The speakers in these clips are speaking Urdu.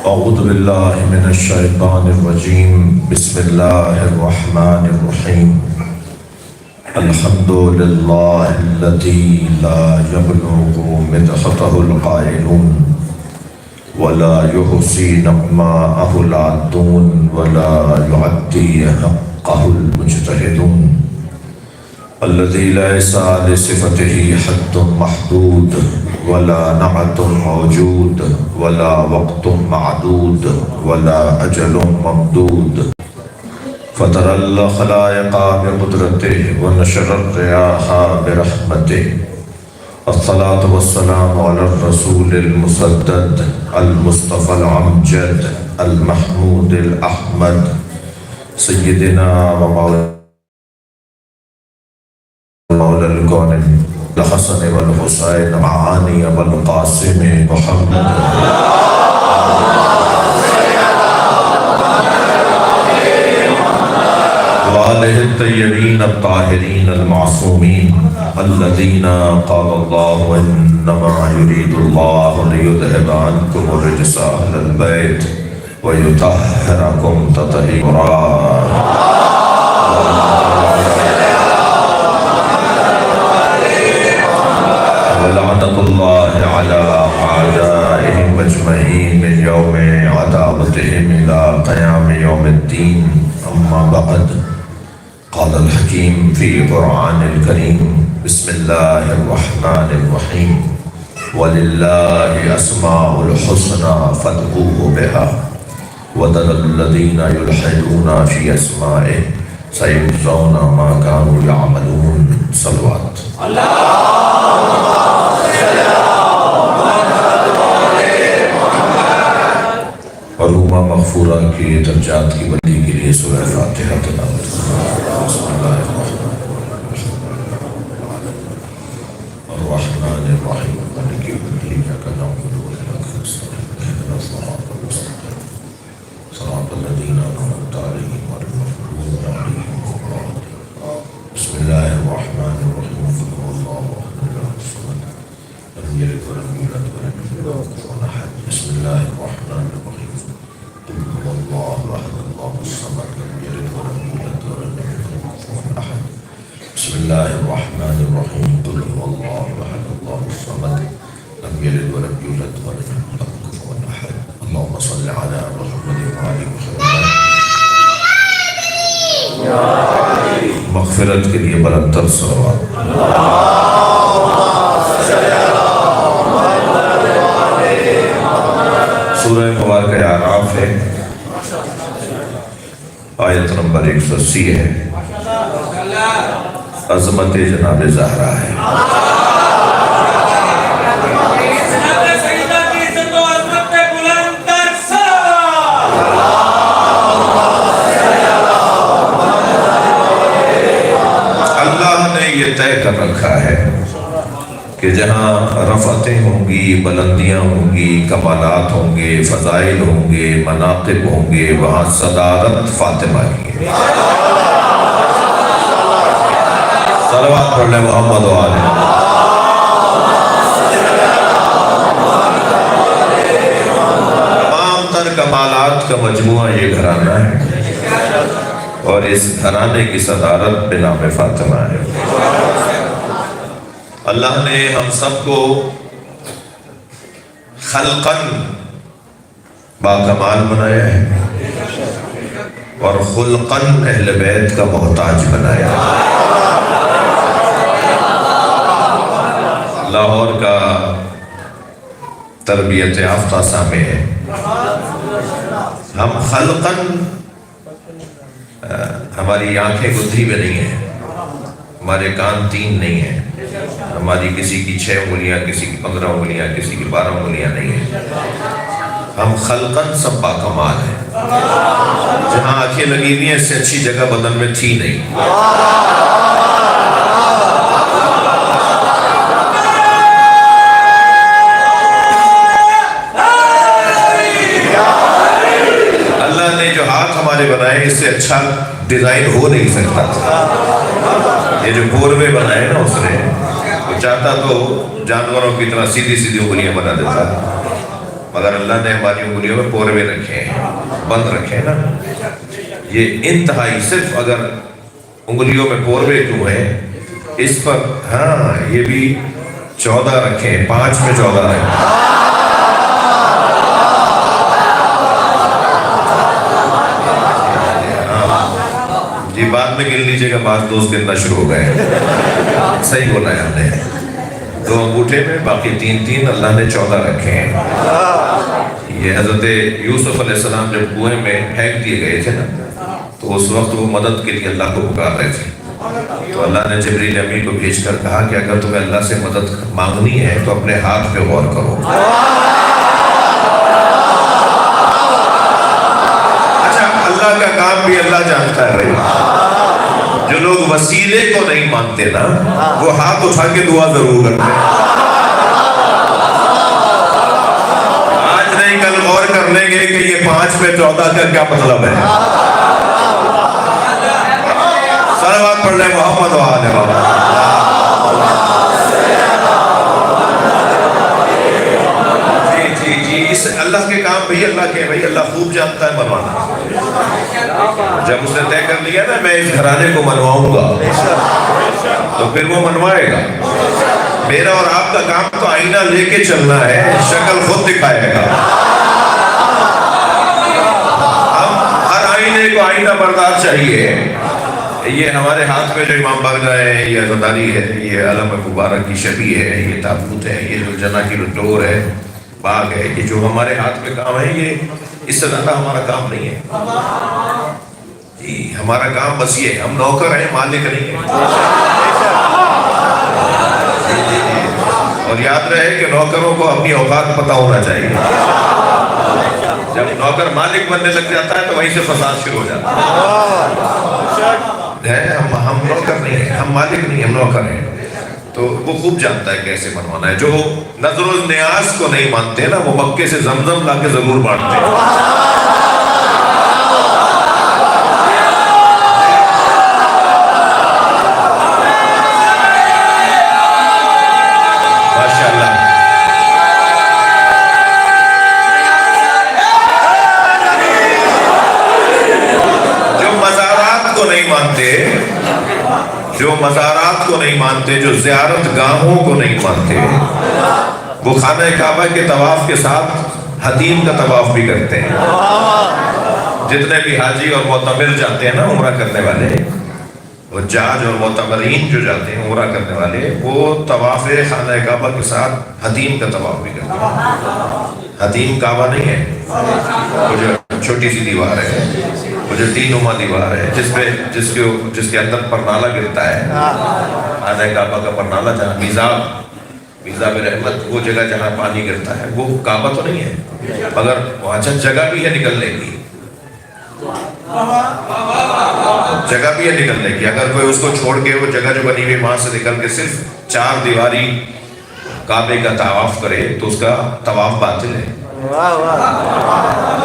اعوذ باللہ من الشیطان الرجیم بسم اللہ الرحمن الرحیم الحمد للہ الذی لا یبلغ مدحتہ القائلون ولا یحصی نعماءہ العادون ولا یعدی حقہ المجتہدون الذي ليس لصفته حد محدود ولا نعت موجود ولا وقت معدود ولا أجل ممدود فطر الخلائق بقدرته ونشر الرياح برحمته الصلاة والسلام على الرسول المسدد المصطفى الأمجد المحمود الأحمد سيدنا ومولانا مولا الكون الحسن والحسين معاني والقاسم محمد وآله الطيبين الطاهرين المعصومين الذين قال الله إنما يريد الله ليذهب عنكم الرجس أهل البيت ويطهركم تطهيرا ولعنة الله على أعدائهم أجمعين من يوم عداوتهم إلى قيام يوم الدين أما بعد قال الحكيم في القرآن الكريم بسم الله الرحمن الرحيم ولله أسماء الحسنى فادعوه بها وذروا الذين يلحدون في أسمائه سيجزون ما كانوا يعملون صلوات علومہ مغفورہ کے درجات کی بندی کے لیے سورہ فاتحہ تلاوت بسم اللہ الرحمن الرحیم مالک یوم الدین ایاک نعبد و ایاک نستعین اهدنا الصراط المستقیم صراط الذین انعمت علیہم غیر المغضوب علیہم ولا الضالین بسم اللہ الرحمن الرحیم قل هو اللہ احد اللہ الصمد لم یلد ولم یولد ولم یکن له کفوا احد بسم اللہ الرحمن الرحیم الله أحد الله الصمد لم يلد ولم يولد ولم يكن له كفوا أحد بسم الله الرحمن الرحيم قل هو الله أحد الله الصمد لم يلد ولم يولد ولم يكن له كفوا أحد اللهم صل على محمد وآل محمد مغفرت کے لیے بلندتر صلوات سورہ مبارکہ اعراف ہے، آیت نمبر 180 ہے، عظمت جناب زہرا ہے۔ اللہ نے یہ طے کر رکھا ہے کہ جہاں رفعتیں ہوں گی، بلندیاں ہوں گی، کمالات ہوں گے، فضائل ہوں گے، مناقب ہوں گے، وہاں صدارت فاطمہ کی ہے۔ صلوات پڑھ لیں محمد و آلہ۔ تمام تر کمالات کا مجموعہ یہ گھرانہ ہے اور اس گھرانے کی صدارت بنام فاطمہ ہے۔ اللہ نے ہم سب کو خلقاً باکمال بنایا ہے اور خلقاً اہل بیت کا محتاج بنایا ہے۔ لاہور کا تربیت یافتہ سامع ہے، ہم خلقاً ہماری آنکھیں گدھی میں نہیں ہیں، ہمارے کان 3 نہیں ہیں، ہماری کسی کی 6 انگلیاں، کسی کی 15 انگلیاں، کسی کی 12 انگلیاں نہیں ہیں، ہم خلقاً سب باکمال ہیں۔ جہاں آنکھیں لگی ہوئی ہیں اس سے اچھی جگہ بدن میں تھی نہیں۔ اللہ نے جو ہاتھ ہمارے بنائے اس سے اچھا ڈیزائن ہو نہیں سکتا تھا۔ یہ جو گوربے بنائے نا اس نے، وہ چاہتا تو جانوروں کی طرح سیدھی سیدھی انگلیاں بنا دیتا، مگر اللہ نے ہماری انگلیوں میں پوروے رکھے ہیں، بند رکھے ہیں نا. یہ انتہائی صرف اگر انگلیوں میں پوروے کیوں ہیں اس پر، ہاں یہ بھی 14 رکھے ہیں، 5 میں 14 رکھے. جی بعد میں گن لیجیے گا، بعض دوست گننا شروع ہو گئے. صحیح بولا ہے ہم نے، 2 انگوٹھے میں، باقی 3 اللہ نے 14 رکھے ہیں. یہ حضرت یوسف علیہ السلام جب کنویں میں پھینک دیے گئے تھے نا، تو اس وقت وہ مدد کے لیے اللہ کو پکار رہے تھے. تو اللہ نے جبریل امین کو بھیج کر کہا کہ اگر تمہیں اللہ سے مدد مانگنی ہے تو اپنے ہاتھ پہ غور کرو. اچھا اللہ کا کام بھی اللہ جانتا ہے بھائی. جو لوگ وسیلے کو نہیں مانتے نا، وہ ہاتھ اٹھا کے دعا ضرور کرتے ہیں. آج نہیں کل غور کر لیں گے کہ یہ 5 میں 14 کا کیا مطلب ہے. صلوات پڑھ لیں محمد و آل محمد. جی اس اللہ کے کام بھئی اللہ کے، بھئی اللہ خوب جانتا ہے منوانا. جب اس نے طے کر لیا نا میں اس گھرانے کو منواؤں گا، تو پھر وہ منوائے گا. میرا اور آپ کا کام تو آئینہ لے کے چلنا ہے، شکل خود دکھائے گا. ہم ہر آئینے کو آئینہ بردار چاہیے. یہ ہمارے ہاتھ میں جو امام باغ ہے، یہ عزاداری ہے، یہ علم مبارک کی شبیہ ہے، یہ تابوت ہے، یہ جو جنہ کی ڈور ہے، باغ ہے، یہ جو ہمارے ہاتھ میں کام ہے، یہ اس سے زیادہ ہمارا کام نہیں ہے. ہمارا کام بس یہ ہے، ہم نوکر ہیں، مالک نہیں ہیں. اور یاد رہے کہ نوکروں کو اپنی اوقات پتہ ہونا چاہیے. جب نوکر مالک بننے لگ جاتا ہے تو وہیں سے فساد شروع ہو جاتا ہے. ہم نوکر نہیں ہیں، ہم مالک نہیں، ہم نوکر ہیں. تو وہ خوب جانتا ہے کیسے منوانا ہے. جو نظر النیاز کو نہیں مانتے نا، وہ مکے سے زمزم لا کے ضرور بانٹتے ہیں. جو مزارات کو نہیں مانتے، جو زیارت گاہوں کو نہیں مانتے، وہ خانہ کعبہ کے طواف کے ساتھ حتیم کا طواف بھی کرتے ہیں. جتنے بھی حاجی اور معتمر جاتے ہیں نا عمرہ کرنے والے، وہ جاج اور معتمرین جو جاتے ہیں عمرہ کرنے والے، وہ طواف خانہ کعبہ کے ساتھ حتیم کا طواف بھی کرتے ہیں. حتیم کعبہ نہیں ہے، وہ جو چھوٹی سی دیوار ہے، وہ جو 3 نما دیوار ہے، جس کے اندر پرنالہ گرتا ہے، خانہ کعبہ کا پرنالہ جہاں میزاب رحمت، وہ جگہ جہاں پانی گرتا ہے، وہ کعبہ تو نہیں ہے، مگر وہاں جگہ بھی ہے نکلنے کی. جگہ بھی ہے نکلنے کی. اگر کوئی اس کو چھوڑ کے وہ جگہ جو بنی ہوئی وہاں سے نکل کے صرف 4 دیواری کعبے کا طواف کرے تو اس کا طواف باطل ہے.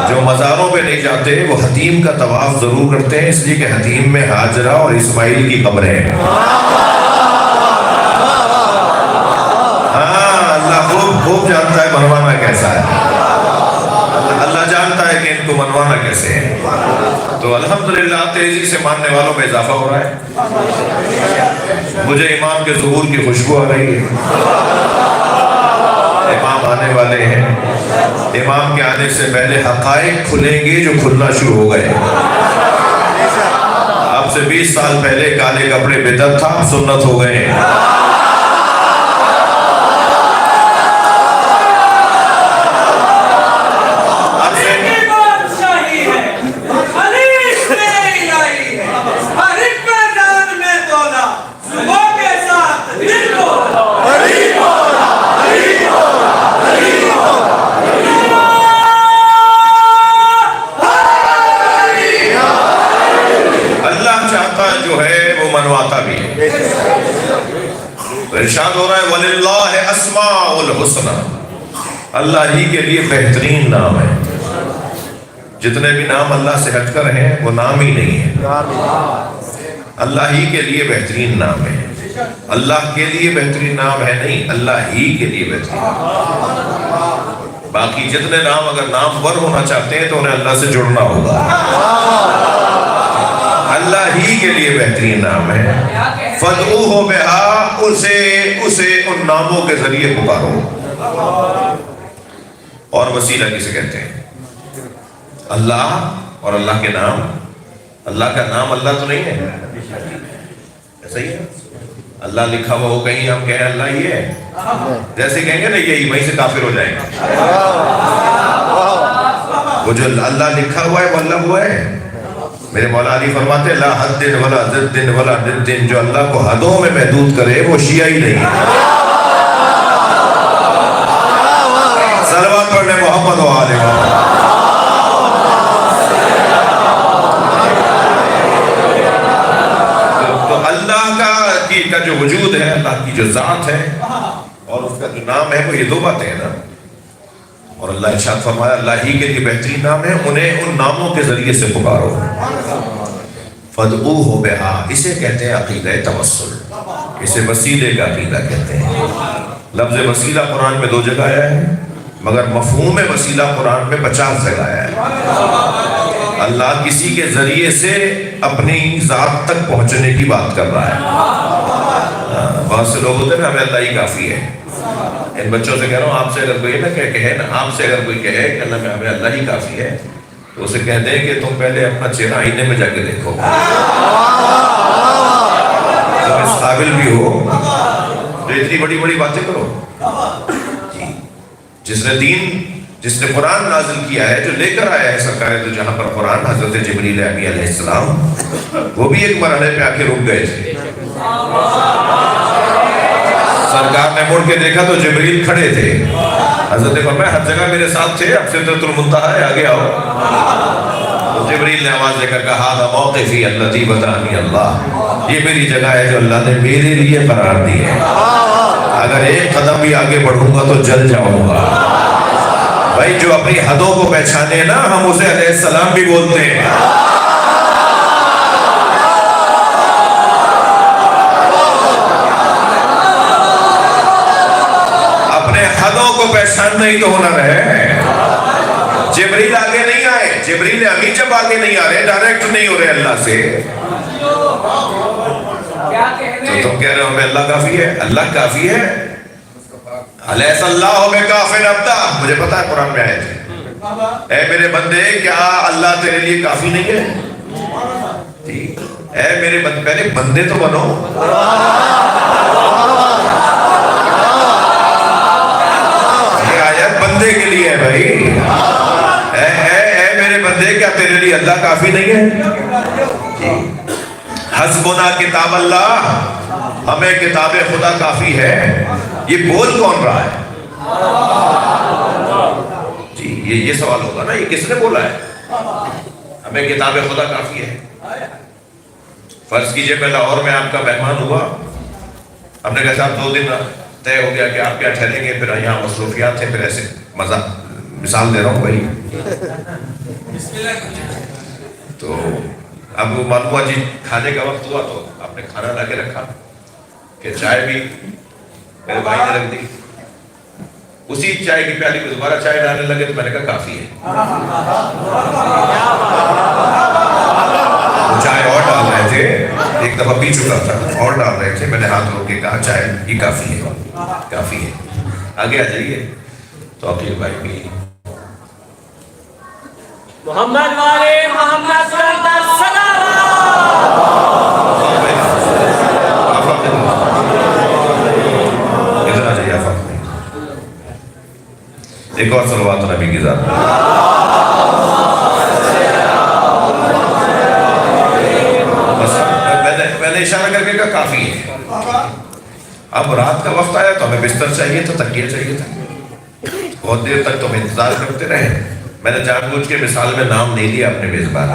جو مزاروں پہ نہیں جاتے وہ حتیم کا طواف ضرور کرتے ہیں، اس لیے کہ حتیم میں ہاجرہ اور اسماعیل کی قبریں ہیں. ہاں اللہ خوب جانتا ہے منوانا کیسا ہے. اللہ جانتا ہے کہ ان کو منوانا کیسے ہے. تو الحمدللہ تیزی سے ماننے والوں میں اضافہ ہو رہا ہے. مجھے امام کے ظہور کی خوشبو آ رہی ہے. امام آنے والے ہیں. امام کے آنے سے پہلے حقائق کھلیں گے جو کھلنا شروع ہو گئے. اب سے 20 سال پہلے کالے کپڑے بدعت تھا، سنت ہو گئے ہیں. ارشاد ہو رہا ہے وَلِلَّهِ أَسْمَاءُ الْحُسْنَى، اللہ ہی کے لیے بہترین نام ہے. جتنے بھی نام اللہ سے ہٹ کر ہیں وہ نام ہی نہیں ہے، اللہ ہی کے لیے بہترین نام ہے. اللہ کے لیے بہترین نام ہے نہیں، اللہ ہی کے لیے بہترین. باقی جتنے نام اگر نامور ہونا چاہتے ہیں تو انہیں اللہ سے جڑنا ہوگا. اللہ ہی کے لیے بہترین نام ہے. فَادْعُوهُ بِهَا، اسے ان ناموں کے ذریعے پکارو. اور وسیلہ کسے کہتے ہیں؟ اللہ اور اللہ کے نام. اللہ کا نام اللہ تو نہیں ہے، ایسا ہی ہے. اللہ لکھا ہوا ہو کہیں ہم کہیں اللہ ہی ہے، جیسے کہیں گے نا یہی، وہیں سے کافر ہو جائیں گے. وہ جو اللہ لکھا ہوا ہے وہ اللہ ہوا ہے. میرے مولا علی فرماتے ہیں لا حد ولا ضد ولا ند، جو اللہ کو حدوں میں محدود کرے وہ شیعہ ہی نہیں. صلوات پڑھنے محمد و آل محمد. تو اللہ کا جو وجود ہے، اللہ کی جو ذات ہے اور اس کا جو نام ہے، وہ یہ دو باتیں ہیں نا. اور اللہ ارشاد فرمایا اللہ ہی کے لیے بہترین نام ہے، انہیں ان ناموں کے ذریعے سے پکارو. فَادْعُوهُ بِهَا، اسے کہتے ہیں عقیدہ توسل، اسے وسیلے کا عقیدہ کہتے ہیں. لفظ وسیلہ قرآن میں 2 جگہ آیا ہے، مگر مفہوم وسیلہ قرآن میں 50 جگہ آیا ہے. اللہ کسی کے ذریعے سے اپنی ذات تک پہنچنے کی بات کر رہا ہے. بہت سے لوگ ہوتے ہیں ہمیں اللہ ہی کافی ہے. ان بچوں سے کہہ رہا ہوں، آپ سے اگر کوئی نہ کہے نا، آپ سے اگر کوئی کہے کہ اللہ میں ہمیں اللہ ہی کافی ہے، تو اسے کہہ دیں کہ تم پہلے اپنا چہرہ آئینے میں جا کے دیکھو. تم اس قابل بھی ہو تو اتنی بڑی بڑی باتیں کرو. جس نے قرآن نازل کیا ہے، جو لے کر آیا ہے سرکار تو جہاں پر قرآن، حضرت جبریل امین علیہ السلام، وہ بھی ایک مرحلے پہ آ کے رک گئے تھے. سرکار نے مڑ کے دیکھا تو جبریل کھڑے تھے. حضرت فرمایا ہر جگہ میرے ساتھ تھے، اب سدرۃ المنتہا ہے، آگے آؤ. تو جبریل نے آواز دے کر کہا ھذا موقفی الذی بدانی اللہ، یہ میری جگہ ہے جو اللہ نے میرے لیے قرار دی ہے. اگر ایک قدم بھی آگے بڑھوں گا تو جل جاؤں گا. بھائی جو اپنی حدوں کو پہچانے نا، ہم اسے علیہ السلام بھی بولتے ہیں. اپنے حدوں کو پہچاننا ہی تو ہنر ہے. جبریل آگے نہیں آئے، جبریل امین جب آگے نہیں آ رہے، ڈائریکٹ نہیں ہو رہے اللہ سے، تو تم کہہ رہے ہو ہمیں اللہ کافی ہے. اللہ کافی ہے. الیس اللہ بکافٍ عبدہ، مجھے پتا ہے قرآن میں آئے تھے، اے میرے بندے کیا اللہ تیرے لیے کافی نہیں ہے؟ اے میرے بندے، پہلے بندے تو بنو. یہ آیت بندے کے لیے ہے بھائی. اے میرے بندے کیا تیرے لیے اللہ کافی نہیں ہے؟ حسبنا کتاب اللہ، ہمیں کتاب خدا کافی ہے. یہ بول کون رہا ہے جی؟ یہ سوال ہوگا نا، یہ کس نے بولا ہے ہمیں کتاب خدا کافی ہے؟ فرض کیجئے میں لاہور میں آپ کا مہمان ہوا، ہم نے کہا صاحب 2 دن طے ہو گیا کہ آپ کیا ٹھہریں گے، پھر یہاں مصروفیات ہیں، پھر ایسے مزہ، مثال دے رہا ہوں بھائی. تو اب وہ معلوم ہوا جی کھانے کا وقت ہوا تو آپ نے کھانا لا کے رکھا کہ چائے بھی میرے بھائی نے رکھ دی. اسی چائے کی پیالی میں دوبارہ چائے ڈالنے لگے تو میں نے کہا کافی ہے. چائے اور ڈال رہے تھے، ایک دفعہ پی چکا تھا، اور ڈال رہے تھے، میں نے ہاتھ روک کے کہا چائے یہ کافی ہے، کافی ہے. آگے آ جائیے. تو عقیل بھائی بھی محمد والے محمد ایک اور صلوات نبی کی ذات. بس میں نے اشارہ کر کے کہا کافی ہے. اب رات کا وقت آیا تو ہمیں بستر چاہیے تھا، تکیہ چاہیے تھا. بہت دیر تک تو ہم انتظار کرتے رہے. میں نے جان بوجھ کے مثال میں نام نہیں لیا اپنے میزبان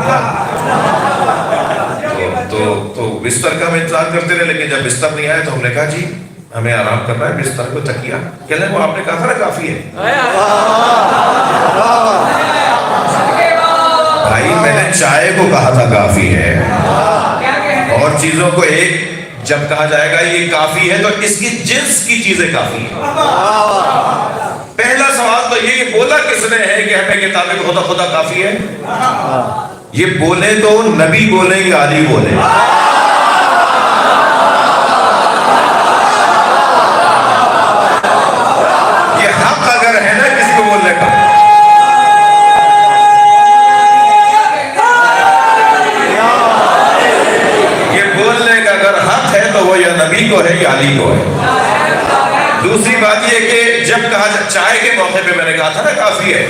تو بستر کا ہم انتظار کرتے رہے. لیکن جب بستر نہیں آیا تو ہم نے کہا جی ہمیں آرام کرنا ہے، بستر کو تکیہ. کہنے وہ آپ نے کہا تھا نا کافی ہے. بھائی میں نے چائے کو کہا تھا کافی ہے، اور چیزوں کو ایک جب کہا جائے گا یہ کافی ہے تو اس کی جنس کی چیزیں کافی ہیں. پہلا سوال تو یہ یہ بولا کس نے ہے کہ ہمیں کتاب خدا خدا کافی ہے؟ یہ بولے تو نبی بولیں یا علی بولیں؟ یہ حق اگر ہے نا کسی کو بولنے کا، یہ بولنے کا اگر حق ہے تو وہ یا نبی کو ہے یا علی کو ہے۔ دوسری بات یہ کہ جب کہا چائے کے موقع پہ میں نے کہا تھا نا کافی ہے،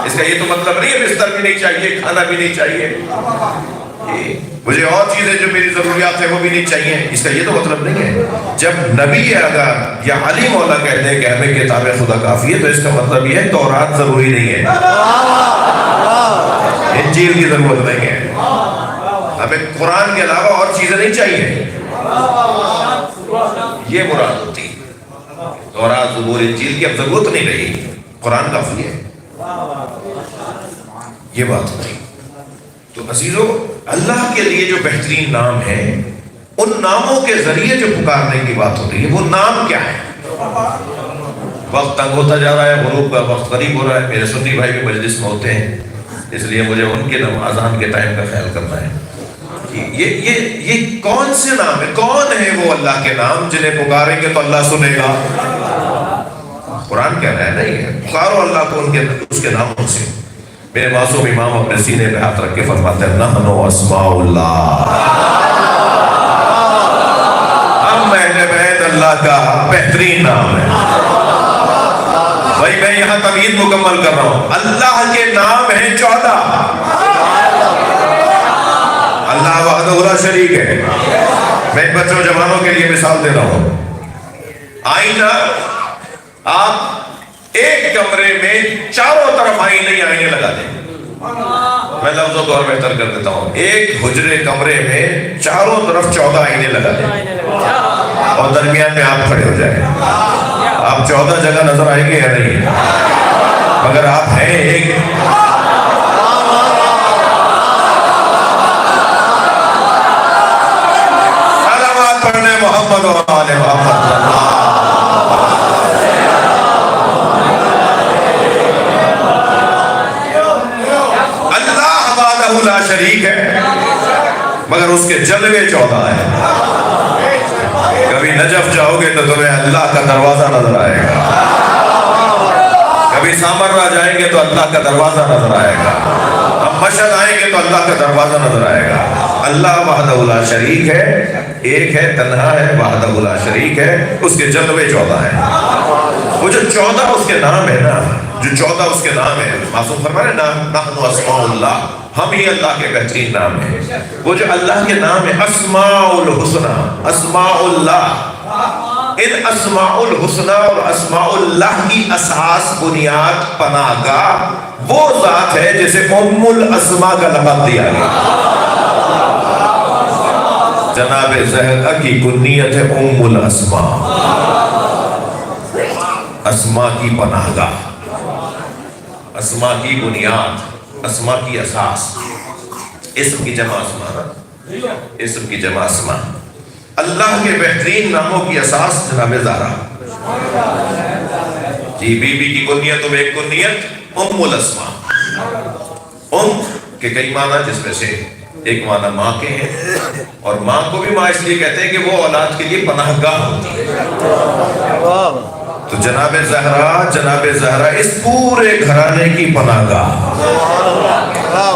اس کا یہ تو مطلب نہیں ہے بستر بھی نہیں چاہیے، کھانا بھی نہیں چاہیے، مجھے اور چیزیں جو میری ضروریات ہیں وہ بھی نہیں چاہیے، اس کا یہ تو مطلب نہیں ہے۔ جب نبی اگر یا علی مولا کہتے ہیں کہ ہمیں کتاب خدا کافی ہے تو اس کا مطلب یہ ہے تورات ضروری نہیں ہے، انجیل کی ضرورت نہیں ہے، ہمیں قرآن کے علاوہ اور چیزیں نہیں چاہیے، یہ مراد ہوتی ہے۔ تورات زبور انجیل کی اب ضرورت نہیں رہی، قرآن کافی ہے، یہ بات ہوتی ہے۔ تو عزیزو، اللہ کے لیے جو بہترین نام ہے، ان ناموں کے ذریعے جو پکارنے کی بات ہوتی ہے وہ نام کیا ہے؟ وقت تنگ ہوتا جا رہا ہے، غروب کا وقت قریب ہو رہا ہے، میرے سنی بھائی بھی مجلس میں ہوتے ہیں، اس لیے مجھے ان کے اذان کے ٹائم کا خیال کرنا ہے۔ یہ کون سے نام ہے؟ کون ہے وہ اللہ کے نام جنہیں پکاریں گے تو اللہ سنے گا؟ قرآن کہہ رہا ہے نہیں ہے، پکارو اللہ کو اس کے ناموں سے۔ میرے معصوم امام اپنے سینے پہ ہاتھ رکھ کے فرماتے ہیں نحن اسماء اللہ، ہم اہل بیت اللہ کا بہترین نام ہے۔ بھائی میں یہاں تمہید مکمل کر رہا ہوں، اللہ کے نام ہیں 14۔ اللہ وحدہ لا شریک ہے۔ میں بچوں جوانوں کے لیے مثال دے رہا ہوں، آئینہ آپ ایک کمرے میں چاروں طرف آئینے لگا دیں، میں لفظوں کو اور بہتر کر دیتا ہوں، ایک حجرے کمرے میں چاروں طرف 14 آئینے لگا دیں اور درمیان میں آپ کھڑے ہو جائیں، آپ 14 جگہ نظر آئیں گے یا نہیں؟ مگر آپ ہیں ایک۔ پڑھنے محمد و آل محمد۔ اللہ وحدہ لا شریک ہے مگر اس کے جلوے 14 ہیں۔ کبھی نجف جاؤ گے تو تمہیں اللہ کا دروازہ نظر آئے گا، کبھی سامرا جائیں گے تو اللہ کا دروازہ نظر آئے گا، ہم مشہد آئیں گے تو اللہ کا دروازہ نظر آئے گا۔ اللہ وحدہ لا شریک ہے، ایک ہے، تنہا ہے، وحدہ لا شریک ہے، اس کے جلوے 14 ہیں۔ وہ جو 14 اس کے نام ہے نا، جو 14 اس کے نام ہے، معصوم فرمائے نا نحن اسماء اللہ، ہم ہی اللہ کے بہترین نام ہیں۔ وہ جو اللہ کے نام ہے اسماء الحسنہ، اسماء اللہ، ان اسماء الحسنہ اور اسماء اللہ کی اساس، بنیاد، پناہ گاہ وہ ذات ہے جسے ام الاسماء کا لقب دیا گیا۔ جناب زہرا کی کنیت ہے ام الاسماء، اسماء کی پناہ گاہ، اسماء کی بنیاد، اسماء کی اساس، اسم کی جمع اسماء، اسم کی جمع اسماء۔ اللہ کے بہترین ناموں کی اساس جناب زہرا جی، بی بی کی کنیت میں ایک کنیت ام الاسماء، ام کے کئی معنی جس میں سے ایک معنی ماں کے ہیں، اور ماں کو بھی ماں اس لیے کہتے ہیں کہ وہ اولاد کے لیے پناہ گاہ ہوتی ہے۔ تو جناب زہرا اس پورے گھرانے کی پناہ گاہ۔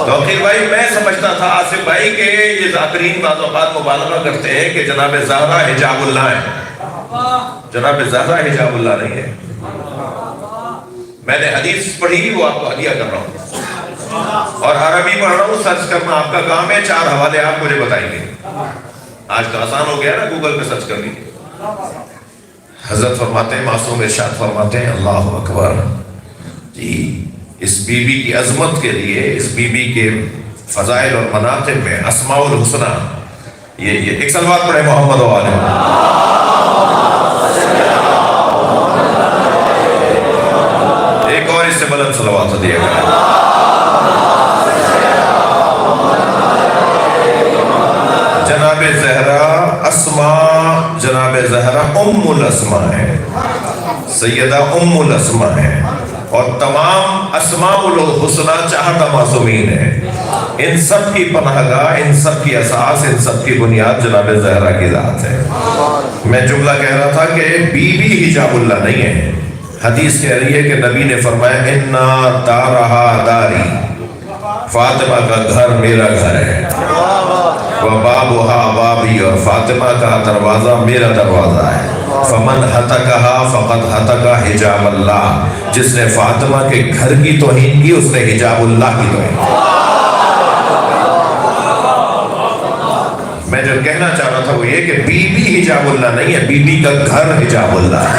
توقیر بھائی میں سمجھتا تھا آصف بھائی کہ یہ ذاکرین بعض اوقات مبالغہ کرتے ہیں کہ جناب زہرا حجاب اللہ ہے، جناب زہرا حجاب اللہ نہیں ہے۔ میں نے حدیث پڑھی، وہ آپ کو ہدیہ کر رہا ہوں، اور عربی پڑھ رہا ہوں، سرچ کرنا آپ کا کام ہے، 4 حوالے آپ مجھے بتائیں گے۔ آج کا آسان ہو گیا نا، گوگل پہ سرچ کر لیجیے۔ حضرت فرماتے ہیں، معصوم ارشاد فرماتے ہیں، اللہ اکبر جی، اس بی بی کی عظمت کے لیے، اس بی بی کے فضائل اور مناقب میں اسماء الحسنہ، یہ ایک صلوات پڑھے محمد و آلہ، ایک اور اس سے بلند صلوات دیا گیا۔ جناب زہرا اسماء، جناب زہرا ام الاسماء ہے، سیدہ ام الاسماء ہے، اور اور تمام اسماء الحسنہ 4 معصومین ہیں. ان سب کی پناہ گاہ، ان سب کی اساس، ان سب کی بنیاد جناب زہرا کی ذات ہے. میں جملہ کہہ رہا تھا کہ بی بی حجاب اللہ نہیں ہے. حدیث کہہ رہی ہے کہ نبی نے فرمایا اِنَّا دَارَهَا دَارِي، فاطمہ کا گھر میرا گھر ہے، وَبَابُهَا بَابِي، اور فاطمہ کا دروازہ میرا دروازہ ہے. فَمَنْ هَتَكَهَا فَقَدْ هَتَكَ حجاب اللہ، جس نے فاطمہ کے گھر کی توہین کی اس نے حجاب اللہ کی توہین کی. میں جو کہنا چاہ رہا تھا وہ یہ کہ بی بی حجاب اللہ نہیں ہے، بی بی کا گھر حجاب اللہ ہے،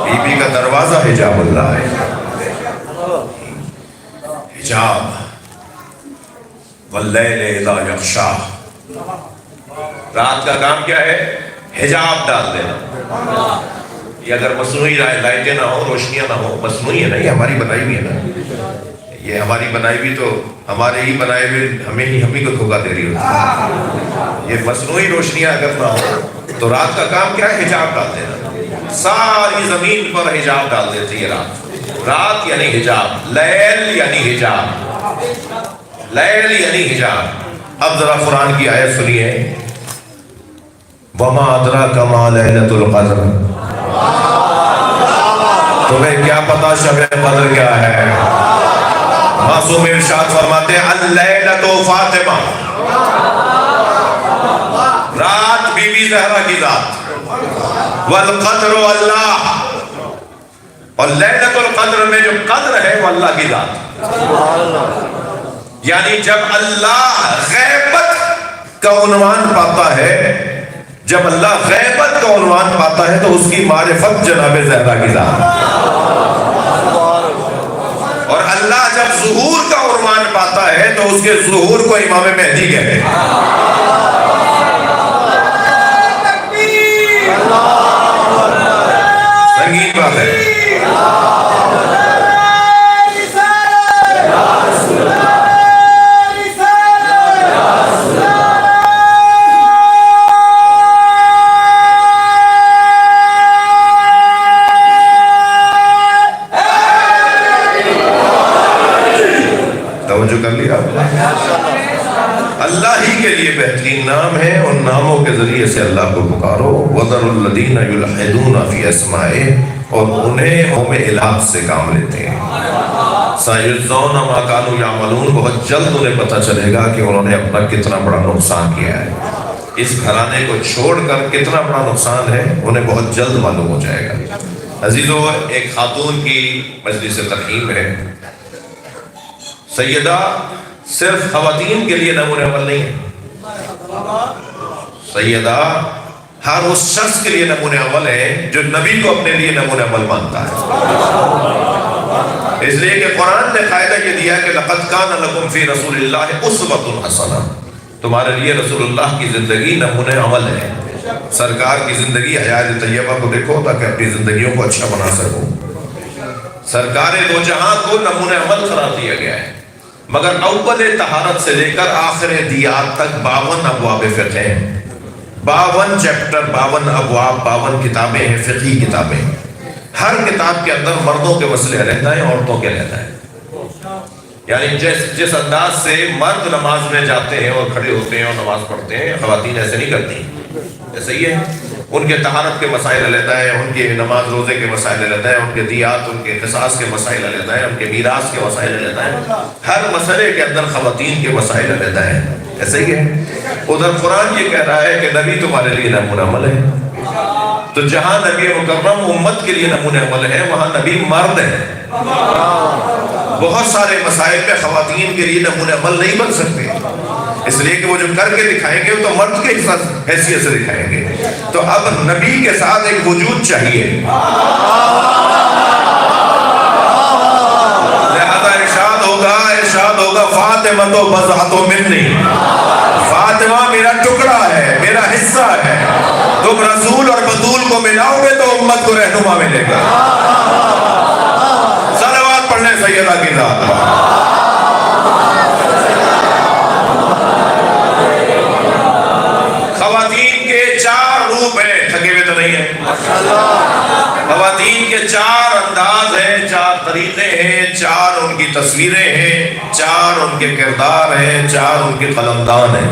بی بی کا دروازہ حجاب اللہ ہے. حجاب واللیل اذا یغشا، رات کا کام کیا ہے؟ حجاب ڈال دینا. یہ اگر مصنوعی لائٹیں نہ ہو، روشنیاں نہ ہو، مصنوعی ہے نا، یہ ہماری بنائی ہوئی ہے نا، یہ ہماری بنائی ہوئی تو ہمارے ہی بنائے ہوئے ہمیں ہی کو دھوکہ دے رہی ہوتی ہے. یہ مصنوعی روشنیاں اگر نہ ہو تو رات کا کام کیا ہے؟ حجاب ڈال دینا. ساری زمین پر حجاب ڈال دیتی ہے رات. رات یعنی حجاب، لیل یعنی حجاب، لیل یعنی حجاب. اب ذرا قرآن کی آیت سنیے، وَمَا أَدْرَاكَ مَا لَيْلَةُ الْقَدْرِ، تمہیں کیا پتا شب قدر کیا ہے؟ معصوم ارشاد فرماتے ہیں اللیلۃ فاطمہ، رات بی بی زہرا کی ذات، والقدر اللہ، اور لیلۃ القدر میں جو قدر ہے وہ اللہ کی ذات. یعنی جب اللہ غیبت کا عنوان پاتا ہے، جب اللہ غیبت کا عنوان پاتا ہے تو اس کی معرفت جناب زہرا کی ذات. اور اللہ جب ظہور کا عنوان پاتا ہے تو اس کے ظہور کو امام مہدی کہتے ہیں. سنگین بات ہے. کر لیا اللہ ہی کے لیے بہترین نام ہے، ان ناموں کے ذریعے سے اللہ کو پکارو. وَذَرُوا الَّذِينَ يُلْحِدُونَ فِي أَسْمَائِهِ، اور انہیں ہم الہات سے کام لیتے ہیں. سَيُجْزَوْنَ مَا كَانُوا يَعْمَلُونَ، بہت جلد انہیں پتہ چلے گا کہ انہوں نے اپنا کتنا بڑا نقصان کیا ہے. اس گھرانے کو چھوڑ کر کتنا بڑا نقصان ہے انہیں بہت جلد معلوم ہو جائے گا. عزیزو، ایک خاتون کی مجلس ترحیم ہے. سیدہ صرف خواتین کے لیے نمونہ عمل نہیں ہے، سیدہ ہر اس شخص کے لیے نمونہ عمل ہے جو نبی کو اپنے لیے نمونہ عمل مانتا ہے. اس لیے کہ قرآن نے قاعدہ یہ دیا کہ لَقَدْ كَانَ لَكُمْ فِي رَسُولِ اللَّهِ أُسْوَةٌ حَسَنَةٌ، تمہارے لیے رسول اللہ کی زندگی نمونہ عمل ہے. سرکار کی زندگی حیات طیبہ کو دیکھو تاکہ اپنی زندگیوں کو اچھا بنا سکو. سرکار دو جہاں کو نمونہ عمل قرار دیا گیا ہے. مگر اول طہارت سے لے کر آخر دیات تک 52 ابواب فقہ ہیں، 52 چیپٹر، 52 ابواب، 52 کتابیں ہیں، فقہی کتابیں. ہر کتاب کے اندر مردوں کے مسئلے علیحدہ ہیں، عورتوں کے علیحدہ ہیں. یعنی جس انداز سے مرد نماز میں جاتے ہیں اور کھڑے ہوتے ہیں اور نماز پڑھتے ہیں، خواتین ایسے نہیں کرتی. ایسے ہی ہے، ان کے طہارت کے مسائل علیحدہ ہیں، ان کے نماز روزے کے مسائل علیحدہ ہیں، ان کے دیات، ان کے قصاص کے مسائل علیحدہ ہیں، ان کے میراث کے مسائل علیحدہ ہیں. ہر مسئلے کے اندر خواتین کے مسائل علیحدہ ہیں. ایسے ہی ہے. ادھر قرآن یہ کہہ رہا ہے کہ نبی تمہارے لیے نمونہ عمل ہے. تو جہاں نبی مکرم امت کے لیے نمونہ عمل ہے وہاں نبی مرد ہے. بہت سارے مسائل میں خواتین کے لیے نمونہ عمل نہیں بن سکتے، اس لیے کہ وہ جو کر کے دکھائیں گے تو مرد کے حیثیت سے دکھائیں گے. تو اب نبی کے ساتھ ایک وجود چاہیے، لہذا ارشاد ہوگا فاطمہ تو بضعۃ منی، فاطمہ میرا ٹکڑا ہے، میرا حصہ ہے. تم رسول اور بطول کو ملاؤ گے تو امت کو رہنما ملے گا. صلوات پڑھنے سیدہ کی ذات. خواتین کے 4 روپ ہیں، تھکے ہوئے تو نہیں نہیں ہے؟ خواتین کے 4 انداز ہیں، 4 طریقے ہیں، 4 ان کی تصویریں ہیں، 4 ان کے کردار ہیں، 4 ان کے قلمدان ہیں۔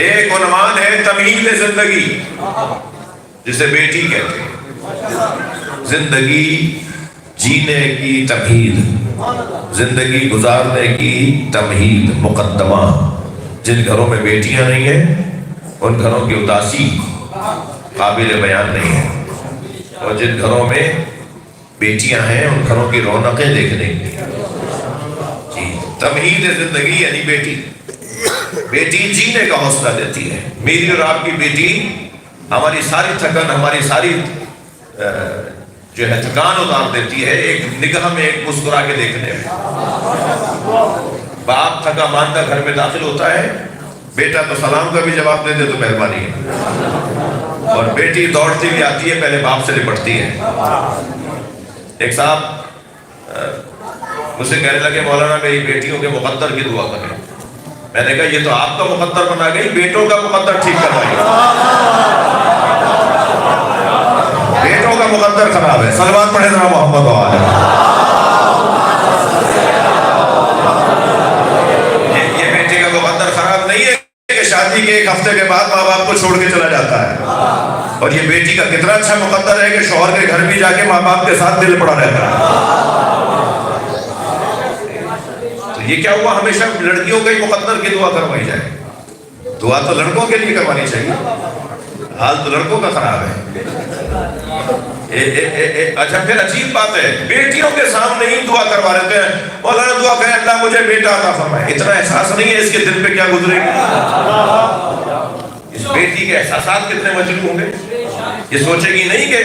ایک عنوان ہے تمہید زندگی، جسے بیٹی کہتے ہیں۔ زندگی جینے کی تمہید، زندگی گزارنے کی تمہید، مقدمہ۔ جن گھروں میں بیٹیاں نہیں ہیں ان گھروں کی اداسی قابل بیان نہیں ہے، اور جن گھروں میں بیٹیاں ہیں ان گھروں کی رونقیں دیکھنے کی۔ جی، تمہید زندگی یعنی بیٹی۔ بیٹی جینے کا حوصلہ دیتی ہے۔ میری اور آپ کی بیٹی ہماری ساری تھکن، ہماری ساری جو ہے تھکان اتار دیتی ہے ایک نگاہ میں، ایک مسکرا کے دیکھنے میں۔ باپ تھکا ماندہ گھر میں داخل ہوتا ہے، بیٹا تو سلام کا بھی جواب دے دے تو مہربانی ہے، اور بیٹی دوڑتی بھی آتی ہے، پہلے باپ سے لپٹتی ہے۔ ایک صاحب مجھ سے کہنے لگے مولانا میری بیٹیوں کے مقدر کی دعا کریں۔ میں نے کہا یہ تو آپ کا مقدر بنا گئی، بیٹوں کا مقدر ٹھیک کرائیے۔ بیٹوں کا مقدر خراب ہے۔ صلوات پڑھیں ذرا محمد و آلہ۔ یہ بیٹی کا مقدر خراب نہیں ہے کہ شادی کے 1 ہفتے کے بعد ماں باپ کو چھوڑ کے چلا جاتا ہے، اور یہ بیٹی کا کتنا اچھا مقدر ہے کہ شوہر کے گھر بھی جا کے ماں باپ کے ساتھ دل پڑا رہتا ہے۔ یہ کیا ہوا؟ ہمیشہ لڑکیوں کا ہی مقدر کی دعا کروائی جائے۔ دعا تو لڑکوں کے لیے کروانی چاہیے، حال تو لڑکوں کا خراب ہے۔ اچھا پھر عجیب بات ہے، بیٹیوں کے سامنے ہی دعا کروا لیتے ہیں، مولانا دعا کریں اللہ مجھے بیٹا عطا فرمائے۔ اتنا احساس نہیں ہے اس کے دل پہ کیا گزرے گی، اس بیٹی کے احساسات کتنے مجروح ہوں گے۔ یہ سوچے گی نہیں کہ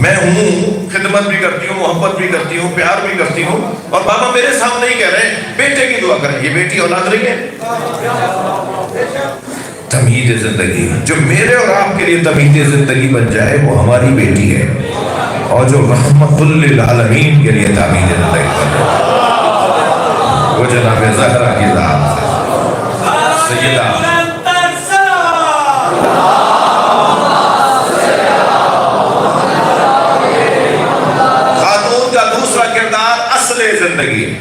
میں ہوں، خدمت بھی کرتی ہوں، محبت بھی کرتی ہوں، پیار بھی کرتی ہوں، اور بابا میرے سامنے ہی کہہ رہے ہیں بیٹے کی دعا کریں۔ یہ بیٹی اولاد نہیں ہے۔ تمہید زندگی، جو میرے اور آپ کے لیے تمہید زندگی بن جائے وہ ہماری بیٹی ہے، اور جو رحمت للعالمین کے لیے تمہید زندگی بن جائے وہ جناب زہرا کی ذات سیدہ خاتون کا دوسرا کردار اصل زندگی ہے۔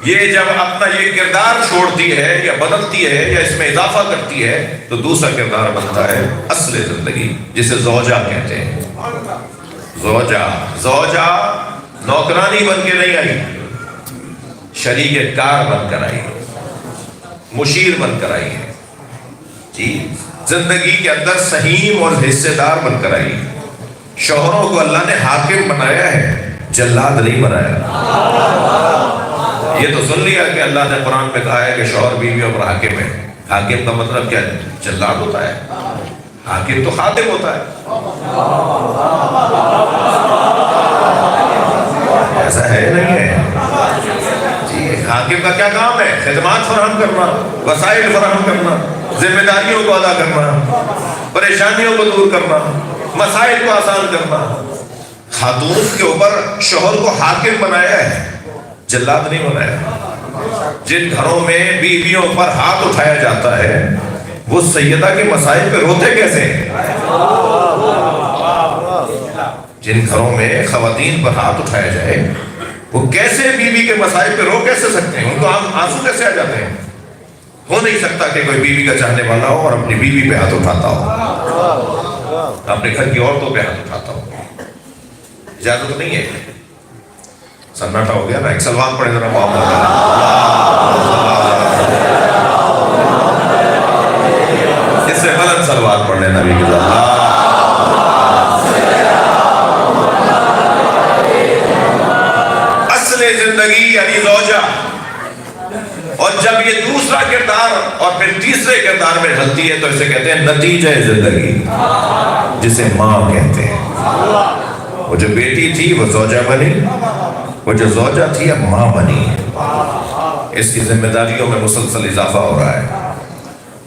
یہ جب اپنا یہ کردار چھوڑتی ہے یا بدلتی ہے یا اس میں اضافہ کرتی ہے تو دوسرا کردار بنتا ہے اصل زندگی، جسے زوجہ کہتے ہیں۔ زوجہ نوکرانی بن کے نہیں آئی، شریک کار بن کر آئی، مشیر بن کر آئی ہے۔ جی، زندگی کے اندر سہیم اور حصے دار بن کر آئی۔ شوہروں کو اللہ نے حاکم بنایا ہے، جلاد نہیں بنایا۔ یہ تو سن لیا کہ اللہ نے قرآن میں کہا ہے کہ شوہر بیویوں پر حاکم ہے۔ حاکم کا مطلب کیا ہے؟ جلاد ہوتا ہے۔ حاکم تو خادم ہوتا ہے۔ ایسا ہے نہیں ہے؟ جی، حاکم کا کیا کام ہے؟ خدمات فراہم کرنا، وسائل فراہم کرنا، ذمہ داریوں کو ادا کرنا، پریشانیوں کو دور کرنا، مسائل کو آسان کرنا۔ خاتون کے اوپر شوہر کو حاکم بنایا ہے، جلاد نہیں بنایا۔ جن گھروں میں بیویوں پر ہاتھ اٹھایا جاتا ہے وہ سیدہ کے مسائل پہ روتے کیسے ہیں؟ جن گھروں میں خواتین پر ہاتھ اٹھایا جائے وہ کیسے بیوی کے مسائل پہ رو کیسے سکتے ہیں؟ ان کو آنسو کیسے آ جاتے ہیں؟ ہو نہیں سکتا کہ کوئی بیوی کا چاہنے والا ہو اور اپنی بیوی پہ ہاتھ اٹھاتا ہو، اپنے گھر کی عورتوں پہ ہاتھ اٹھاتا ہو۔ اجازت نہیں ہے۔ سناٹا ہو گیا نا، ایک سلوات پڑھے ذرا محمد۔ اس سے بلند سلوات پڑھ لینا نبی کی ذات۔ اصل زندگی یعنی زوجہ، اور جب یہ دوسرا کردار اور پھر تیسرے کردار میں ڈھلتی ہے تو اسے کہتے ہیں نتیجہ زندگی، جسے ماں کہتے ہیں۔ وہ جو بیٹی تھی وہ زوجہ بنی، وہ جو زوجہ تھی اب ماں بنی۔ اس کی ذمہ داریوں میں مسلسل اضافہ ہو رہا ہے۔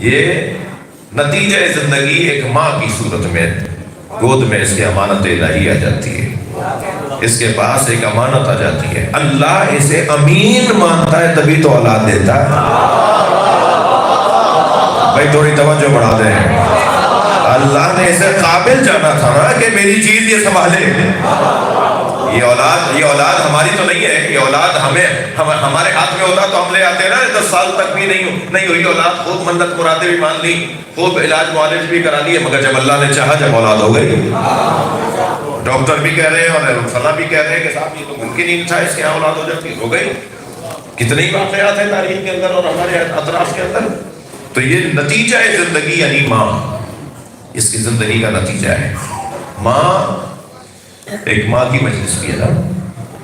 یہ نتیجہ زندگی ایک ماں کی صورت میں گود میں اس کی امانت الہی آ جاتی ہے، اس کے پاس ایک امانت آ جاتی ہے۔ اللہ اسے امین مانتا ہے تبھی تو اولاد دیتا ہے۔ بھائی تھوڑی توجہ بڑھا دیں۔ اللہ نے اسے قابل جانا تھا نا کہ میری چیز یہ سنبھالے. یہ اولاد ہماری تو نہیں ہے. یہ اولاد ہمارے ہاتھ میں ہوتا تو ہم لے آتے نا. 10 سال تک بھی نہیں ہوئی اولاد. خوب منت مرادیں بھی مان لی, خوب علاج معالج بھی کرا لیے, مگر جب اللہ نے چاہا, جب اولاد ہو گئی, ڈاکٹر بھی کہہ رہے ہیں اور فلاں بھی کہہ رہے ہیں کہ صاحب یہ تو ممکن ہی نہیں تھا, اس کے یہاں اولاد ہو جاتی, ہو گئی. کتنے واقعات ہیں تاریخ کے اندر اور ہمارے اطراف کے اندر. تو یہ نتیجہ ہے زندگی, یعنی ماں, اس کی زندگی کا نتیجہ ہے. ماں, ایک ماں کی مجلس بھی ہے نا,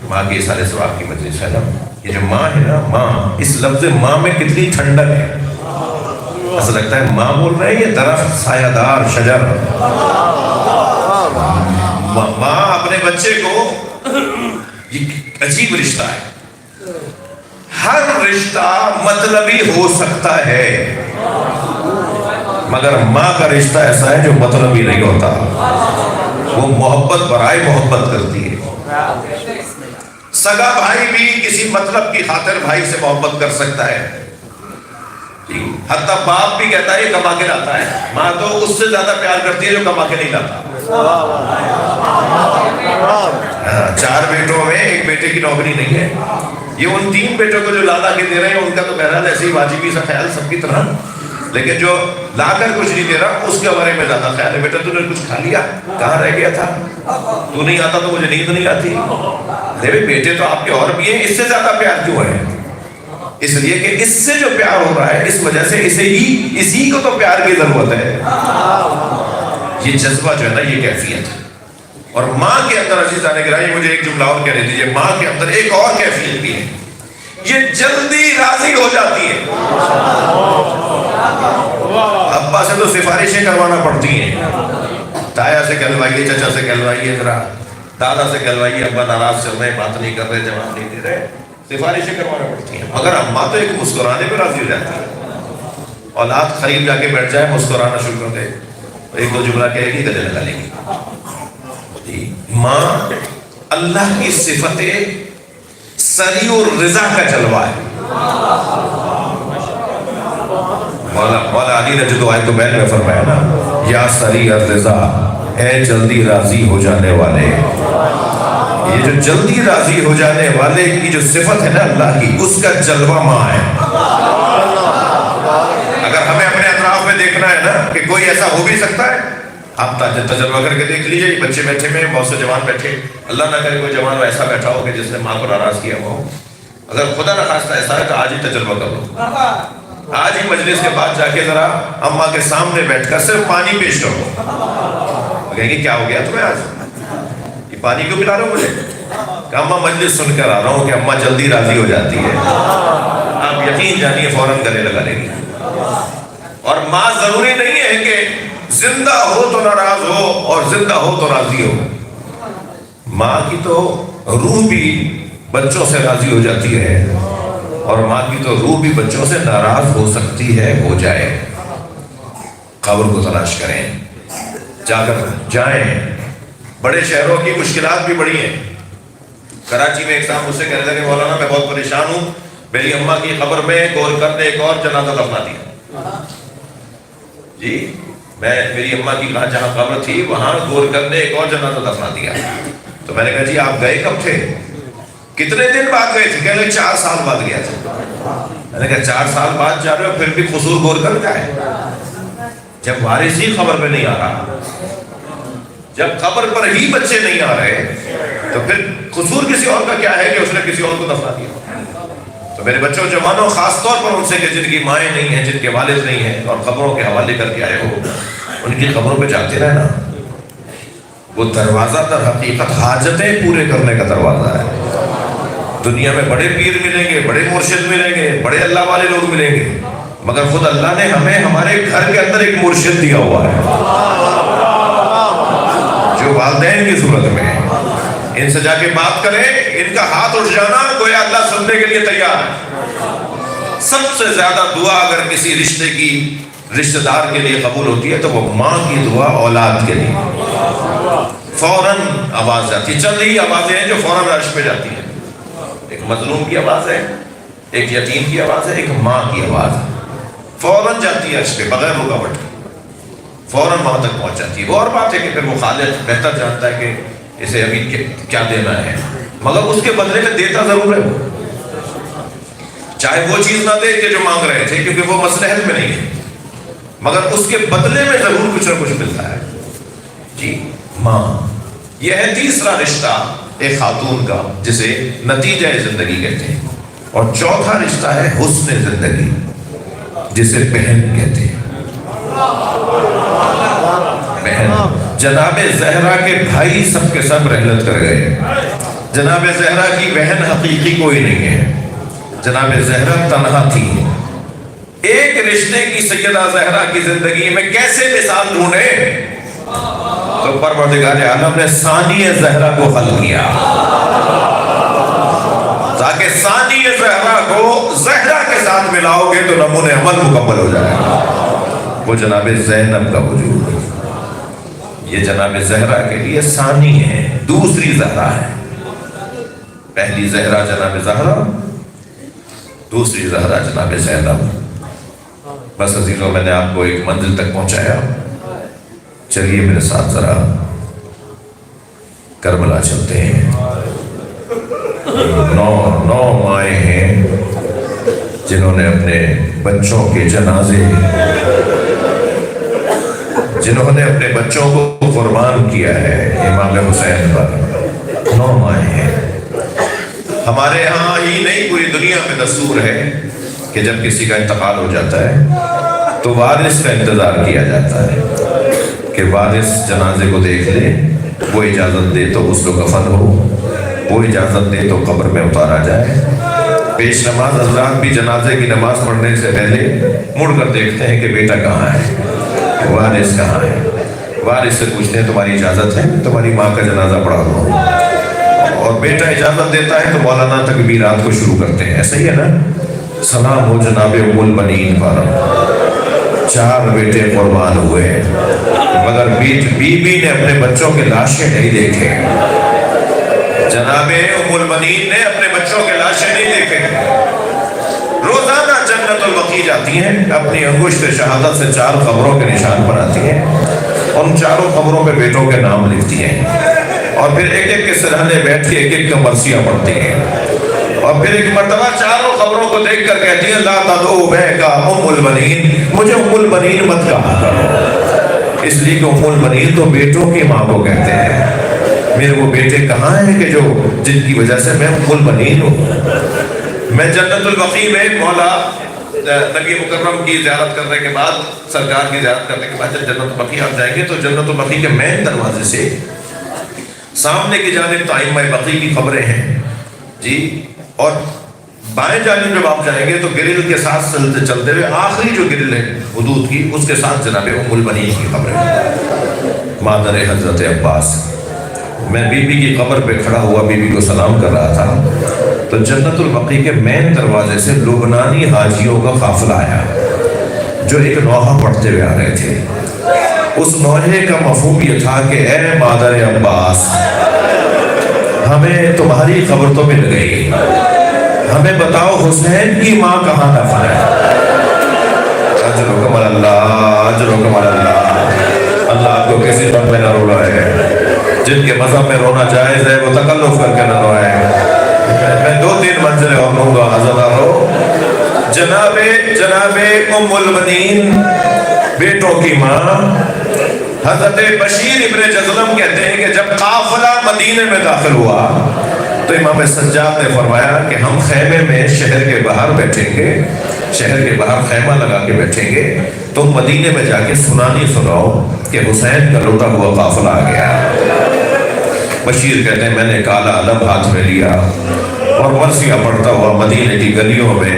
ماں کی اصالہ ثواب کی مجلس ہے نا. یہ جو ماں ہے نا, ماں, اس لفظ ماں میں کتنی ٹھنڈک ہے. ایسا لگتا ہے ماں بول رہے ہیں, یہ درخت, سایہ دار شجر. ماں اپنے بچے کو, یہ عجیب رشتہ ہے. ہر رشتہ مطلبی ہو سکتا ہے, مگر ماں کا رشتہ ایسا ہے جو مطلبی نہیں ہوتا. وہ محبت برائے محبت کرتی ہے. سگا بھائی بھی کسی مطلب کی خاطر بھائی سے محبت کر سکتا ہے. حتیٰ باپ بھی کہتا ہے یہ کما کے لاتا ہے. ماں تو اس سے زیادہ پیار کرتی ہے جو کما کے نہیں لاتا. 4 بیٹوں میں ایک بیٹے کی نوکری نہیں ہے. یہ ان 3 بیٹوں کو جو لا کے دے رہے ہیں, ان کا تو بہرحال ایسے ہی واجبی سا خیال سب کی طرح, لیکن جو لا کر کچھ نہیں دے رہا اس کے بارے میں زیادہ خیال ہے. بیٹا تو نے کچھ کھا لیا, کہاں رہ گیا تھا, تو نہیں آتا تو مجھے نیند نہیں آتی. ارے بیٹے تو آپ کے اور بھی ہیں, اس سے زیادہ پیار کیوں ہے؟ اس لیے کہ اس سے جو پیار ہو رہا ہے, اس وجہ سے اسی کو تو پیار کی ضرورت ہے. یہ جذبہ جو ہے نا, یہ کیفیت ہے. اور ماں کے اندر عزیزان گرامی, مجھے ایک جملہ اور کہنے دیجیے, ماں کے اندر ایک اور کیفیت بھی ہے, یہ جلدی راضی ہو جاتی ہے. ابا سے تو سفارشیں کروانا پڑتی ہیں, تایا سے کہلوائیے, چچا سے کہلوائیے, ذرا دادا سے کہلوائیے, ابا ناراض چل رہے, بات نہیں کر رہے, جواب نہیں دے رہے, سفارشیں کروانا پڑتی ہیں. مگر اماں تو ایک مسکرانے پہ راضی ہو جاتی ہے. اولاد قریب جا کے بیٹھ جائے, مسکرانا شروع کر دے, 1-2 جملہ کہے گی, گلے لگا لے گی. ماں اللہ کی صفت سریع الرضا کا جلوہ ہے. مولا علی نے جو دعائے تو بیل میں فرمایا نا, یا سریع الرضا, اے جلدی راضی ہو جانے والے. یہ جو جلدی راضی ہو جانے والے کی جو صفت ہے نا اللہ کی, اس کا جلوہ ماں ہے. اگر ہمیں اپنے اطراف میں دیکھنا ہے نا کہ کوئی ایسا ہو بھی سکتا ہے, آپ تجربہ کر کے دیکھ لیجئے. بچے بیٹھے میں, بہت سے جوان بیٹھے, اللہ نہ کرے کوئی جوان ایسا بیٹھا ہو کہ جس نے ماں کو ناراض کیا ہو. اگر خدا نہ خواستہ ایسا ہے تو آج ہی تجربہ کر لو. آج ہی مجلس کے بعد جا کے ذرا اماں کے سامنے بیٹھ کر صرف پانی پیش کرو. کہیں گے کیا ہو گیا تمہیں آج, یہ پانی کیوں پلا رہے ہو مجھے؟ کہ اماں مجلس سن کر آ رہا ہوں کہ اماں جلدی راضی ہو جاتی ہے. آپ یقین جانیے فوراً گلے لگا لے گی. اور ماں ضروری نہیں ہے کہ زندہ ہو تو ناراض ہو اور زندہ ہو تو راضی ہو. ماں کی تو روح بھی بچوں سے راضی ہو جاتی ہے, اور ماں کی تو روح بھی بچوں سے ناراض ہو سکتی ہے, ہو جائے. قبر کو تلاش کریں, جا کر جائیں. بڑے شہروں کی مشکلات بھی بڑی ہیں. کراچی میں ایک صاحب مجھ سے کہنے لگے, مولانا میں بہت پریشان ہوں, میری اماں کی قبر میں غور کرنے ایک اور جنازہ دفنا دیا. جی, میری اماں کی جہاں قبر تھی وہاں غور کرنے ایک اور جنازہ دفنا دیا. تو میں نے کہا جی آپ گئے کب تھے, کتنے دن بعد گئے تھے؟ کہنے لگے 4 سال بعد گیا تھا. میں نے کہا 4 سال بعد جا رہے ہو, پھر بھی قصور غور کر کا ہے. جب وارث ہی خبر پہ نہیں آ رہا, جب خبر پر ہی بچے نہیں آ رہے, تو پھر قصور کسی اور کا کیا ہے کہ اس نے کسی اور کو دفنا دیا. تو میرے بچوں جوانوں, خاص طور پر ان سے کہ جن کی مائیں نہیں ہیں, جن کے والد نہیں ہیں, اور قبروں کے حوالے کر کے آئے ہو, ان کی قبروں پہ جاتے رہنا. وہ دروازہ در حقیقت حاجتیں پورے کرنے کا دروازہ ہے. دنیا میں بڑے پیر ملیں گے, بڑے مرشد ملیں گے, بڑے اللہ والے لوگ ملیں گے, مگر خود اللہ نے ہمیں ہمارے گھر کے اندر ایک مرشد دیا ہوا ہے جو والدین کی صورت میں ہے. ان سے جا کے بات کریں, ان کا ہاتھ اٹھ جانا گویا اللہ سننے کے لیے تیار ہے. سب سے زیادہ دعا اگر کسی رشتہ دار کے لیے قبول ہوتی ہے تو وہ ماں کی دعا اولاد کے لیے. فوراً آواز جاتی ہے. چند ہی آوازیں ہیں جو فوراً عرش پہ جاتی ہیں. ایک مظلوم کی آواز ہے, ایک یتیم کی آواز ہے, ایک ماں کی آواز ہے. فوراً جاتی ہے عرش پہ بغیر رکاوٹ. فوراً وہاں تک پہنچ جاتی ہے. وہ اور بات ہے کہ پھر وہ خالق بہتر جانتا ہے کہ اسے ابھی کیا دینا ہے، مگر اس کے بدلے میں دیتا ضرور ہے. چاہے وہ چیز نہ دے کہ جو مانگ رہے تھے، کیونکہ وہ مصلحت میں نہیں ہے، مگر اس کے بدلے میں ضرور کچھ نہ کچھ ملتا ہے. جی ماں، یہ ہے تیسرا رشتہ ایک خاتون کا جسے نتیجہ زندگی کہتے ہیں. اور چوتھا رشتہ ہے حسن زندگی جسے بہن کہتے ہیں. بہن، جناب زہرا کے بھائی سب کے سب رحلت کر گئے. جناب زہرا کی بہن حقیقی کوئی نہیں ہے. جناب زہرا تنہا تھی. ایک رشتے کی سیدہ زہرا کی زندگی میں کیسے مثال ڈھونڈے؟ تو پروردگار عالم نے ثانی زہرا کو حل کیا تاکہ ثانی زہرا کو زہرا کے ساتھ ملاؤ گے تو نمونِ عمل مکمل ہو جائے گا. وہ جناب زینب کا وجود. یہ جناب زہرا کے لیے ثانی ہے، دوسری زہرا ہے. پہلی زہرا جناب زہرا، دوسری زہرا جناب زینب. بس عزیزوں، میں نے آپ کو ایک منزل تک پہنچایا. چلیے میرے ساتھ ذرا کربلا چلتے ہیں. 9 مائیں ہیں جنہوں نے اپنے بچوں کے جنازے، جنہوں نے اپنے بچوں کو قربان کیا ہے امام حسین پر. 9 مائیں ہیں. ہمارے ہاں ہی نہیں، پوری دنیا میں دستور ہے کہ جب کسی کا انتقال ہو جاتا ہے تو وارث کا انتظار کیا جاتا ہے کہ وارث جنازے کو دیکھ لے، وہ اجازت دے تو غسل و کفن ہو، وہ اجازت دے تو قبر میں اتارا جائے. پیش نماز حضرات بھی جنازے کی نماز پڑھنے سے پہلے مڑ کر دیکھتے ہیں کہ بیٹا کہاں ہے، وارث کہاں ہے. وارث سے پوچھتے ہیں تمہاری اجازت ہے، تمہاری ماں کا جنازہ پڑھا دو. اور بیٹا اجازت دیتا ہے تو مولانا تکبیرات کو شروع کرتے ہیں. ایسا ہی ہے نا؟ سلام ہو جناب ام البنین پر، 4 بیٹے قربان ہوئے مگر بیوی نے اپنے بچوں کے لاشیں نہیں دیکھے. جناب ام البنین نے اپنے بچوں کے لاشیں نہیں دیکھے. روزانہ جنت البقیع جاتی ہیں، اپنی انگشت شہادت سے 4 قبروں کے نشان پر آتی ہیں. ان 4 قبروں پہ بیٹوں کے نام لکھتی ہیں اور پھر ایک ایک کے سرحنے بیٹھ کے ایک کا مرثیہ پڑھتی ہیں. اور پھر ایک مرتبہ 4 قبروں کو دیکھ کر کہتی ہیں لا تدعو بیکا ام البنین، مجھے ام البنین مت کہا کرو، اس لیے کہ ام البنین تو بیٹوں کی ماں کو کہتے ہیں. میرے وہ بیٹے کہاں ہیں کہ جو جن کی وجہ سے میں ام البنین ہوں. میں جنت البقیع میں مولا نبی مکرم کی زیارت کرنے کے بعد، سرکار کی زیارت کرنے کے بعد جب جنت البقیع آپ جائیں گے تو جنت البقیع کے مین دروازے سے سامنے کی جانب تو ائمہ بقیع کی قبریں ہیں جی، اور بائیں جانب جب آپ جائیں گے تو گرل کے ساتھ چلتے ہوئے آخری جو گرل ہے حدود کی، اس کے ساتھ جناب ام البنین کی قبر ہے، مادر حضرت عباس. میں بی بی کی قبر پہ کھڑا ہوا بی بی کو سلام کر رہا تھا تو جنت البقیع کے مین دروازے سے لبنانی حاجیوں کا قافلہ آیا جو ایک نوحہ پڑھتے ہوئے آ رہے تھے. اس نوحے کا مفہوم یہ تھا کہ اے مادر عباس، ہمیں تمہاری خبر تو مل گئی، ہمیں بتاؤ حسین کی ماں کہاں دفن ہے. اجرکم اللہ، اجرکم اللہ. اللہ آپ کو کسی غم میں نہ روائے. جن کے مذہب میں رونا جائز ہے وہ تکلف کر کے نہ روائے. میں 2-3 منزلیں اور لوں گا حضرات ہو. جناب ام البنین، بیٹوں کی ماں، حضرت بشیر ابن جزلم کہتے ہیں کہ جب قافلہ مدینے میں داخل ہوا تو امام سجاد نے فرمایا کہ ہم خیمے میں شہر کے باہر بیٹھیں گے، شہر کے باہر خیمہ لگا کے بیٹھیں گے، تم مدینے میں جا کے سنانی سناؤ کہ حسین کا لوٹا ہوا قافلہ آ گیا. بشیر کہتے ہیں میں نے کالا علم ہاتھ میں لیا اور مرثیہ پڑھتا ہوا مدینے کی گلیوں میں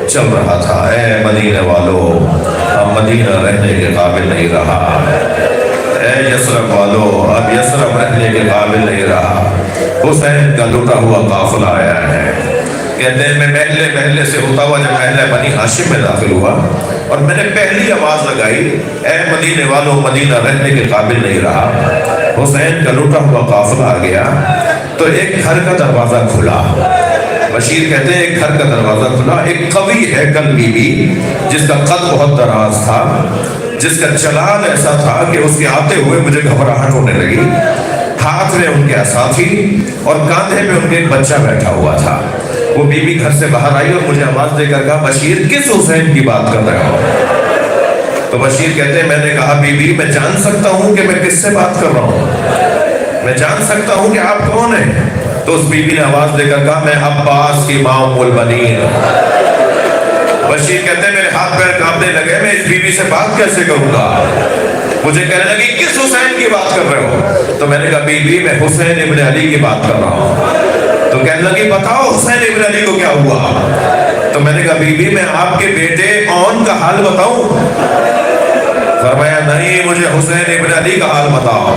چل رہا تھا. اے مدینے والو، اب مدینہ رہنے کے قابل نہیں رہا. اے یثرب والو، اب یثرب رہنے کے قابل نہیں رہا. حسین کا لٹا ہوا قافلہ آیا ہے. کہتے ہیں میں محلے سے ہوتا ہوا جب محلہ بنی ہاشم میں داخل ہوا اور میں نے پہلی آواز لگائی اے مدینے والو، مدینہ رہنے کے قابل نہیں رہا، حسین کا لٹا ہوا قافلہ آ گیا تو ایک گھر کا دروازہ کھلا. بشیر کہتے ہیں ایک گھر کا دروازہ کھلا. ایک قوی ہے کل بی بی جس کا قد بہت دراز تھا، جس کا چلال ایسا تھا کہ اس کے آتے ہوئے مجھے گھبراہٹ ہونے لگی. ہاتھ میں ان کے عصا تھی اور کاندھے میں ان کے ایک بچہ بیٹھا ہوا تھا. وہ بی بی گھر سے باہر آئی اور مجھے آواز دے کر کہا بشیر کس حسین کی بات کر رہے ہو؟ تو بشیر کہتے ہیں میں نے کہا بی بی میں جان سکتا ہوں کہ میں کس سے بات کر رہا ہوں؟ میں جان سکتا ہوں کہ آپ کون ہیں؟ تو اس بی بی نے آواز دے کر کہا میں عباس کی ماں ام البنین. بشیر کہتے ہیں میرے ہاتھ پیر کانپنے لگے, میں اس بی بی سے بات کیسے کروں گا؟ مجھے کہنے لگی کس حسین کی بات کر رہے ہو؟ تو میں نے کہا بی بی میں حسین ابن علی کی بات کر رہا ہوں. تو کہنے لگی بتاؤ حسین ابن علی کو کیا ہوا؟ تو میں نے کہا بی بی میں آپ کے بیٹے اون کا حال بتاؤں؟ فرمایا نہیں مجھے حسین ابن علی کا حال بتاؤ.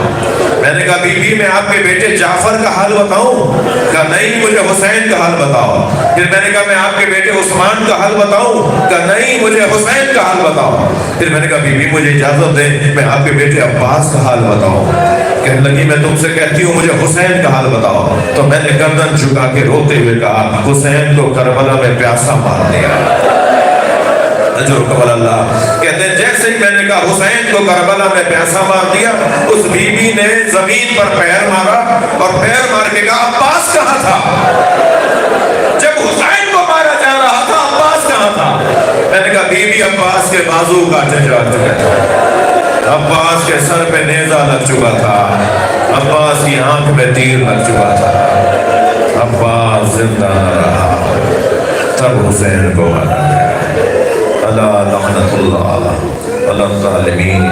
میں نے کہا بی بی میں آپ کے بیٹے جعفر کا حال بتاؤں؟ کہا نہیں مجھے حسین کا حال بتاؤ. پھر میں نے کہا میں آپ کے بیٹے عثمان کا حال بتاؤں؟ کہا نہیں مجھے حسین کا حال بتاؤ. پھر میں نے کہا بی بی مجھے اجازت دیں میں آپ کے بیٹے عباس کا حال بتاؤں. کہنے لگی میں تم سے کہتی ہوں مجھے حسین کا حال بتاؤ. تو میں نے گردن جھکا کے روتے ہوئے کہا حسین کو کربلا میں پیاسا مار دیا. اللہ کہتے ہیں جیسے ہی میں نے کہا حسین کو کربلا میں پیاسا مار دیا, اس بی بی نے زمین پر پیر مارا اور پیر مار کے کہا عباس کہاں تھا؟ جب حسین کو مارا جا رہا تھا عباس کہاں تھا؟ میں نے کہا بی بی عباس کے بازو کاٹے جا چکے تھے, عباس کے سر پہ نیزہ لگ چکا تھا, عباس کی آنکھ میں تیر لگ چکا تھا, عباس زندہ نہ رہا. تب حسین کو مارا گیا. اللہ لعنت اللہ علی الظالمین.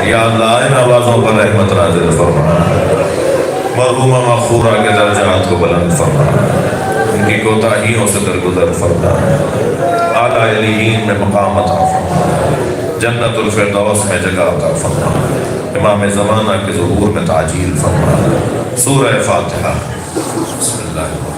یا اللہ ان آوازوں پر رحمت نازل فرما, مرحومہ مغفورہ کے درجات کو بلند فرما, ان کی کوتاہیوں سے درگزر فرما, اعلیٰ علیین میں مقام عطا فرما, جنت الفردوس میں جگہ عطا فرما, امام زمانہ کے ظہور میں تعجیل فرما. سورہ فاتحہ.